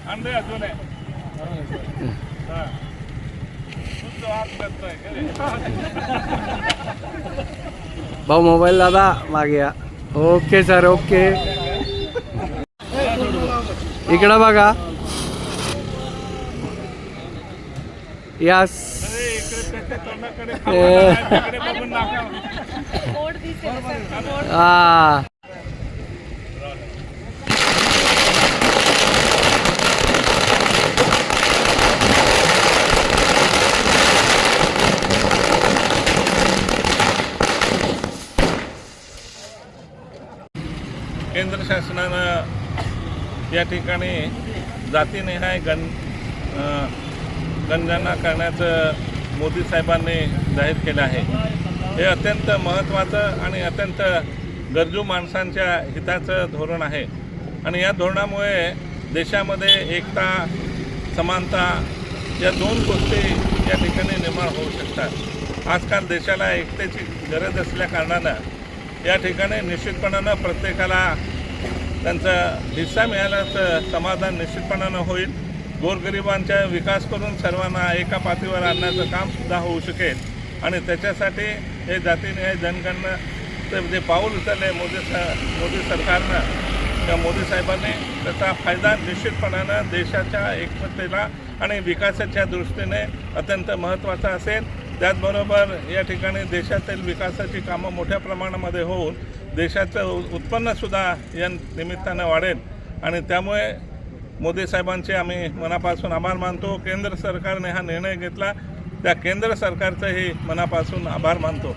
अंडे अजून आहे भाऊ मोबाईल दादा मागे या. Okay sir okay. इकडं बघा. यस. हा केंद्र शासनानं या ठिकाणी जातीनिहाय गणना करण्याचं मोदी साहेबांनी जाहीर केलं आहे. हे अत्यंत महत्त्वाचं आणि अत्यंत गरजू माणसांच्या हिताचं धोरण आहे आणि या धोरणामुळे देशामध्ये एकता समानता या दोन गोष्टी या ठिकाणी निर्माण होऊ शकतात. आजकाल देशाला एकतेची गरज असल्या कारणानं या ठिकाणी निश्चितपणानं प्रत्येकाला त्यांचा हिस्सा मिळाल्याचं समाधान निश्चितपणानं होईल. गोरगरिबांचा विकास करून सर्वांना एका पातळीवर आणण्याचं कामसुद्धा होऊ शकेल आणि त्याच्यासाठी हे जातीनिहाय जनगणनेचं जे पाऊल उचलले मोदी सरकारनं त्या मोदी साहेबांनी त्याचा फायदा निश्चितपणानं देशाच्या एकतेला आणि विकासाच्या दृष्टीने अत्यंत महत्त्वाचा असेल. त्याचबरोबर या ठिकाणी देशातील विकासाची कामं मोठ्या प्रमाणामध्ये होऊन देशाचं उत्पन्नसुद्धा या निमित्तानं वाढेल आणि त्यामुळे मोदी साहेबांचे आम्ही मनापासून आभार मानतो. केंद्र सरकारने हा निर्णय घेतला त्या केंद्र सरकारचंही मनापासून आभार मानतो.